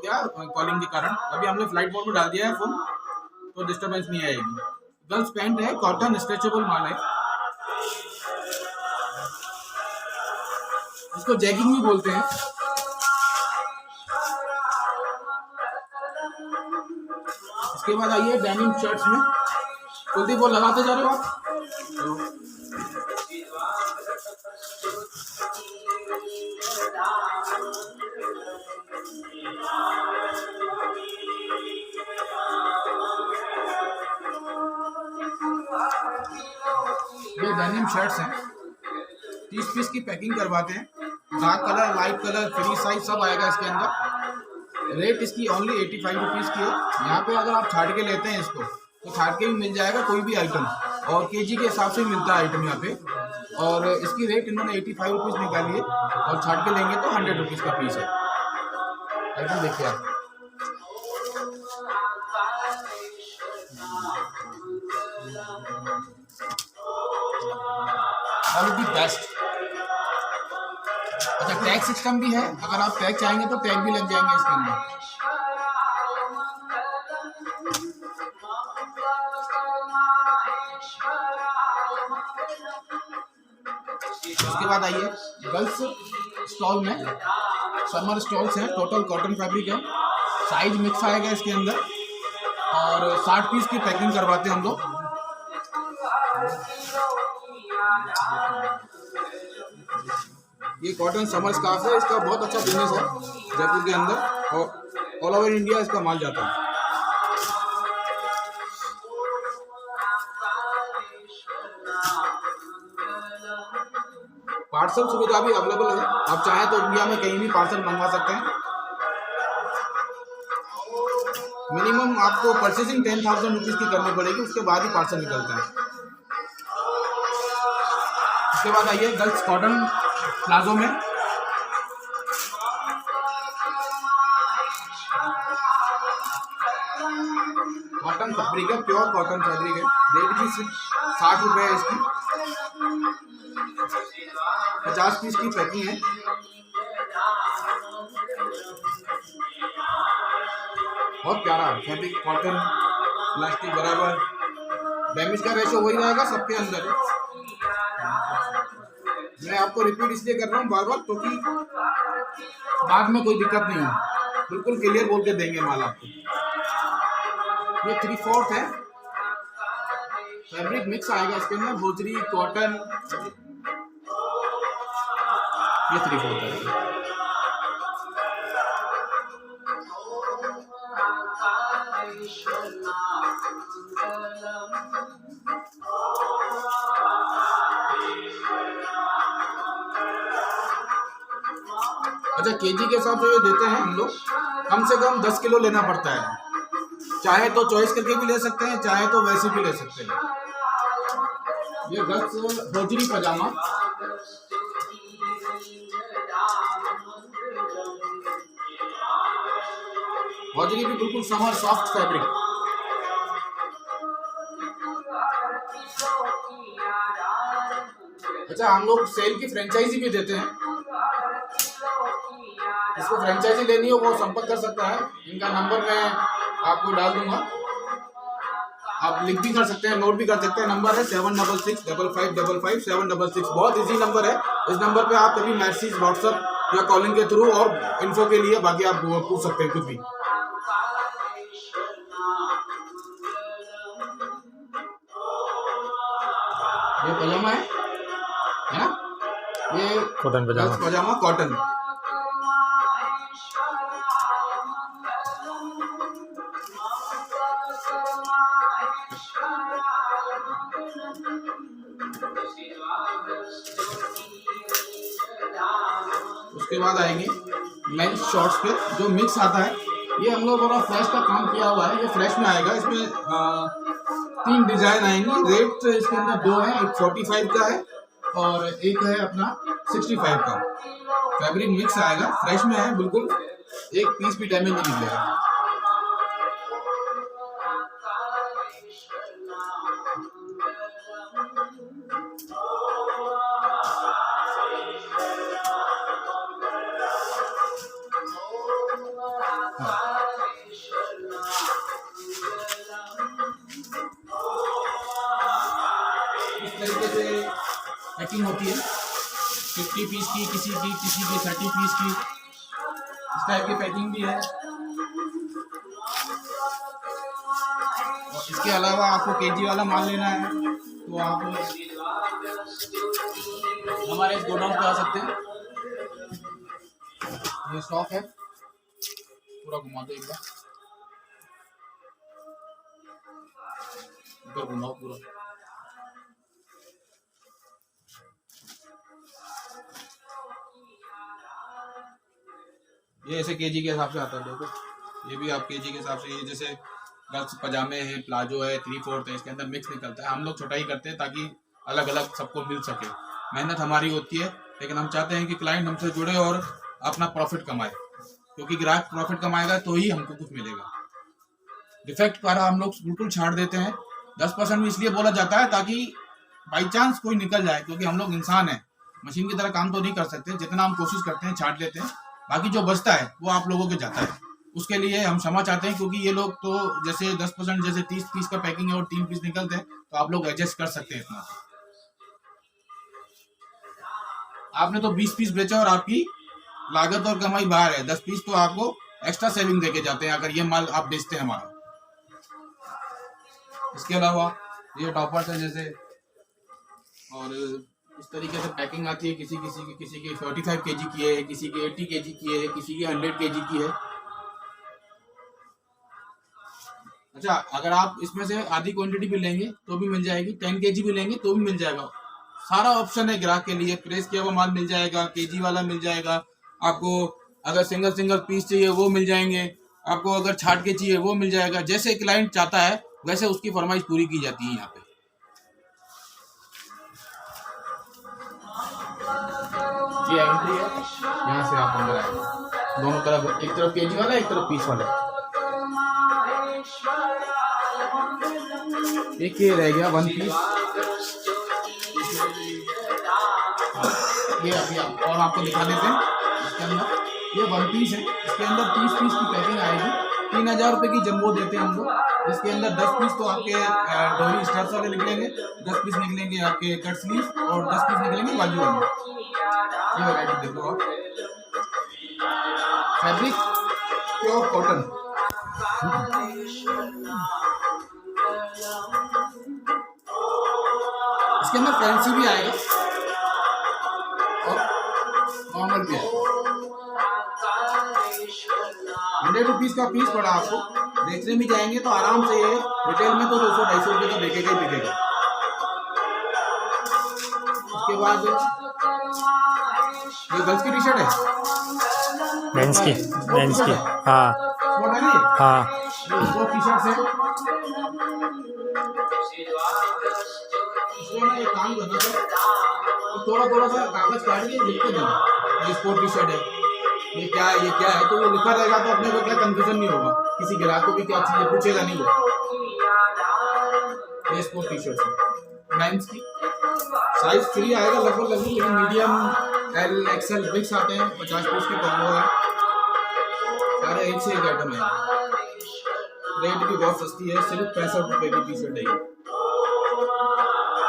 क्या कॉलिंग के कारण। अभी हमने फ्लाइट मोड में डाल दिया है फोन, तो डिस्टरबेंस नहीं आएगी। गर्ल्स पैंट है, कॉटन स्ट्रेचेबल माल है, इसको जैगिंग भी बोलते हैं। इसके बाद आइए डेनिम शर्ट्स में। कुलदीप वो लगाते जा रहे हो आप? ये डेनिम शर्ट्स हैं, 30 पीस की पैकिंग करवाते हैं। Dark colour, light colour, free size सब आएगा इसके अंदर। रेट इसकी ओनली 85 रुपीज़ की है। यहाँ पे अगर आप छाट के लेते हैं इसको तो छाट के भी मिल जाएगा कोई भी आइटम, और केजी के हिसाब से मिलता है आइटम यहाँ पे। और इसकी रेट इन्होंने 85 रुपीज़ निकाली है, और छाट के लेंगे तो 100 रुपीज़ का पीस है। आइटम देखिए आप। Quality best. अच्छा, टैग सिस्टम भी है, अगर आप टैग चाहेंगे तो टैग भी लग जाएंगे इसके अंदर। उसके बाद आइए गर्ल्स स्टॉल में, समर स्टॉल्स हैं, टोटल कॉटन फैब्रिक है, साइज मिक्स आएगा इसके अंदर, और 60 पीस की पैकिंग करवाते हैं हम लोग। ये कॉटन समर स्कार्फ है, इसका बहुत अच्छा बिजनेस है जयपुर के अंदर, और ऑल ओवर इंडिया इसका माल जाता है। पार्सल सुविधा भी अवेलेबल है, आप चाहें तो इंडिया में कहीं भी पार्सल मंगवा सकते हैं। मिनिमम आपको परचेसिंग 10,000 रुपीज़ की करनी पड़ेगी, उसके बाद ही पार्सल निकलता है। उसके बाद आइए गर्ल्स कॉटन प्लाजो में। कॉटन फैब्रिक है, प्योर कॉटन फैब्रिक है। रेट भी सिर्फ 60 रुपये है इसकी। 50 पीस की पैकिंग है। बहुत प्यारा फैब्रिक, कॉटन प्लास्टिक बराबर, डैमेज का रेशो वही रहेगा सबके अंदर। मैं आपको रिपीट इसलिए कर रहा हूँ बार बार, क्योंकि बाद में कोई दिक्कत नहीं हो, बिल्कुल क्लियर बोल के देंगे माल आपको। ये 3/4 है, फैब्रिक मिक्स आएगा इसके अंदर, भोजरी कॉटन, ये 3/4 है। अच्छा, केजी के हिसाब से ये देते हैं हम लोग, कम से कम 10 किलो लेना पड़ता है। चाहे तो चॉइस करके भी ले सकते हैं, चाहे तो वैसे भी ले सकते हैं। ये गर्ल्स भोजरी पजामा, भोजरी भी बिल्कुल समर सॉफ्ट फैब्रिक। अच्छा, हम लोग सेल की फ्रेंचाइजी भी देते हैं, जिसको फ्रेंचाइजी लेनी हो वो संपर्क कर सकता है। इनका नंबर मैं आपको डाल दूंगा, आप लिख भी कर सकते हैं, नोट भी कर सकते हैं। नंबर है 7665555766। बहुत इजी नंबर है। इस नंबर पे आप कभी मैसेज, व्हाट्सएप या कॉलिंग के थ्रू, और इन्फो के लिए बाकी आप पूछ सकते हैं कुछ भी। ये पजामा है ना, ये कॉटन पजामा कॉटन। उसके बाद आएंगे मेंस शॉर्ट्स पे, जो मिक्स आता है। ये हम लोगों ने फ्रेश का काम किया हुआ है, ये फ्रेश में आएगा। इसमें 3 डिजाइन आएंगी। रेट इसके अंदर 2 है, एक 45 का है और एक है अपना 65 का। फैब्रिक मिक्स आएगा, फ्रेश में है बिल्कुल, एक पीस भी डैमेज नहीं निकलेगा। पैकिंग होती है 50 पीस की, किसी की 30 पीस की, इस टाइप की पैकिंग भी है। और इसके अलावा आपको केजी वाला माल लेना है तो आप हमारे गोडाउन पे आ सकते हैं। ये स्टॉक है, पूरा घुमा दो एक बार, इधर घुमाओ पूरा। ये ऐसे केजी के हिसाब से आता है, देखो ये भी आप केजी के हिसाब से, ये जैसे गर्ल्स पजामे है, प्लाजो है, 3/4 है, इसके अंदर मिक्स निकलता है। हम लोग छोटा ही करते हैं ताकि अलग अलग सबको मिल सके। मेहनत हमारी होती है, लेकिन हम चाहते हैं कि क्लाइंट हमसे जुड़े और अपना प्रॉफिट कमाए, क्योंकि ग्राहक प्रॉफिट कमाएगा तो ही हमको कुछ मिलेगा। डिफेक्ट पर हम लोग बिल्कुल छाड़ देते हैं। 10% में इसलिए बोला जाता है ताकि बाई चांस कोई निकल जाए, क्योंकि हम लोग इंसान हैं, मशीन की तरह काम तो नहीं कर सकते। जितना हम कोशिश करते हैं छाट लेते हैं, बाकी जो बचता है वो आप लोगों के जाता है। उसके लिए हम क्षमा चाहते हैं, क्योंकि ये लोग तो जैसे 10%, जैसे 30 पीस का पैकिंग है और 3 पीस निकलते हैं, तो आप लोग एडजस्ट कर सकते हैं इतना। आपने तो 20 पीस बेचा और आपकी लागत और कमाई बाहर है, 10 पीस तो आपको एक्स्ट्रा सेविंग देके जाते हैं अगर ये माल आप बेचते हैं हमारा। इसके अलावा ये टॉपर्स है जैसे, और इस तरीके से पैकिंग आती है। किसी की 45 kg की है, किसी की 80 kg की है, किसी की 100 kg की है। अच्छा, अगर आप इसमें से आधी क्वांटिटी भी लेंगे तो भी मिल जाएगी, 10 kg भी लेंगे तो भी मिल जाएगा। सारा ऑप्शन है ग्राहक के लिए। प्रेस किया हुआ माल मिल जाएगा, केजी वाला मिल जाएगा आपको। अगर सिंगल पीस चाहिए वो मिल जाएंगे आपको, अगर छाट के चाहिए वो मिल जाएगा। जैसे क्लाइंट चाहता है वैसे उसकी फरमाइश पूरी की जाती है यहाँ पे। ये एंट्री है, यहाँ से आप अंदर आएंगे। दोनों तरफ, एक तरफ केजी वाला, एक तरफ पीस वाला। एक ये रह गया 1 पीस, ये अभी और आपको दिखा देते हैं। इसके अंदर ये 1 पीस है, इसके अंदर 30 पीस की पैकिंग आएगी। 3000 रुपये की जम्बो देते हैं हम लोग। इसके अंदर 10 पीस तो आपके डोरी स्टार्स वाले निकलेंगे, 10 पीस निकलेंगे आपके कट स्लीव, और 10 पीस निकलेंगे बाजू वाले। ये वैरायटी देखो आप, फैब्रिक प्योर कॉटन। इसके अंदर फैंसी भी आएगा और नॉर्मल भी आएगा। 100 रुपीज का पीस पड़ा आपको। बेचने भी जाएंगे तो आराम से ये रिटेल में तो 200-250 रुपये का बिकेगा ही बिकेगा। उसके बाद ये गर्ल्स की टी शर्ट है, मेंस की हाँ हाँ, दो टी शर्ट है। इसमें ना एक काम करना है, थोड़ा सा कागज काट के लिख के देना, ये स्पोर्ट टी शर्ट है, ये क्या है, ये क्या है, तो वो लिखा रहेगा तो अपने को क्या कंफ्यूजन नहीं होगा, किसी ग्राहक को भी क्या चीज़ पूछेगा नहीं वो। ये स्पोर्ट टी शर्ट है मेंस की, साइज फ्री आएगा लगभग, लेकिन मीडियम एल एक्सएल मिक्स आते हैं। 50 पीस की कॉम्बो है, सारे एक से एक आइटम है। रेट भी बहुत सस्ती है, सिर्फ 65 रुपये की टी शर्ट है।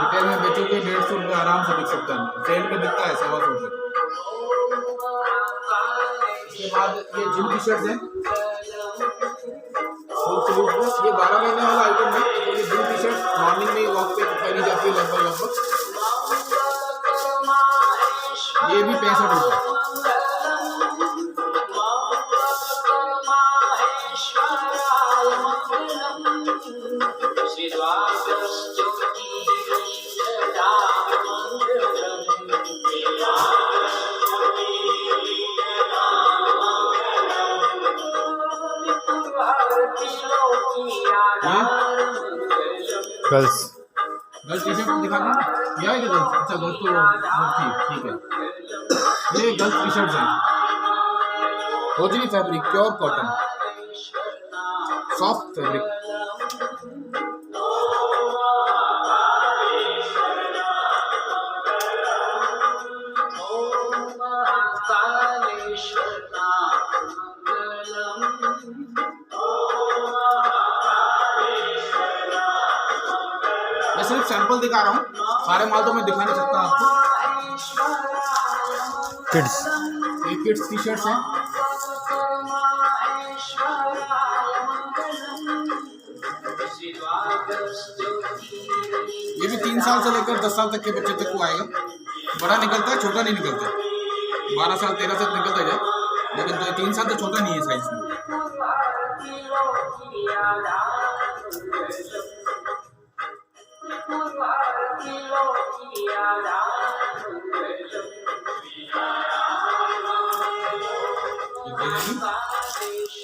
रिटेल में बेचोगे 150 रुपये आराम से बिक सकता है, सेल पे बिकता है 125 रुपये। इसके बाद ये जिम टी शर्ट है, ये 12 महीने वाला आइटम है। तो ये जिम टी शर्ट मॉर्निंग में वॉक पे पहनी जाती है लगभग। ये भी 65 रुपये। गर्ल्स टी शर्ट दिखा दें, ये है क्या गर्ल्स? अच्छा गर्ल्स तो ठीक है। ये गर्ल्स टी शर्ट है, original fabric, pure cotton, soft fabric. मैं सिर्फ सैंपल दिखा रहा हूँ, सारे माल तो मैं दिखा नहीं सकता आपको। किड्स ये किड्स टी शर्ट्स हैं। ये भी 3 साल से लेकर 10 साल तक के बच्चे तक को आएगा। बड़ा निकलता है, छोटा नहीं निकलता। 12 साल 13 साल निकलता है, लेकिन तो 3 साल तो छोटा नहीं है साइज में।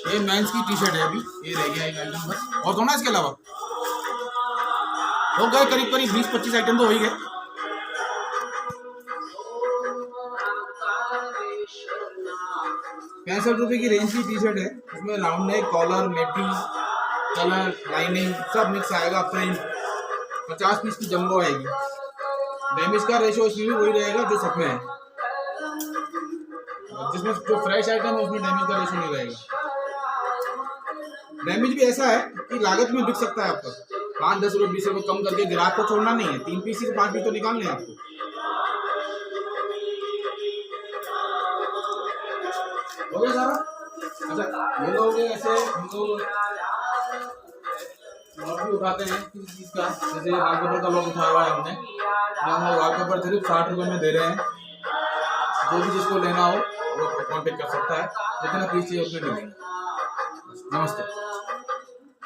ये मेंस की टी शर्ट है। अभी ये रह गया एक आइटम बस, और थोड़ा इसके अलावा हो गए करीब करीब 20-25 आइटम तो हो ही गए। 65 रुपये की रेंज की टी शर्ट है। इसमें राउंड नेक, कॉलर, नेटी, कलर, लाइनिंग सब मिक्स आएगा। प्रिंट 50 पीस की जंबो आएगी। डैमेज का रेशो इसमें भी वही रहेगा जो सब में है। जिसमें जो फ्रेश आइटम है उसमें डैमेज का रेशो नहीं रहेगा। डैमेज भी ऐसा है कि लागत में बिक सकता है आपका। 5-10 रुपये 20 रुपये कम करके ग्राहक को छोड़ना नहीं है। 3 पीस से 5 पीस तो निकालने हैं आपको। हो गया सारा। अच्छा, ये लोग ऐसे हम लोग भी उठाते हैं किसी चीज़ का, जैसे वॉलपेपर का लोग उठाया हुआ है हमने। हम लोग वॉलपेपर सिर्फ 60 रुपये में दे रहे हैं। जो भी जिसको लेना हो वो कॉन्टेक्ट कर सकता है। जितना पीस चाहिए उतने मिलेंगे। नमस्ते।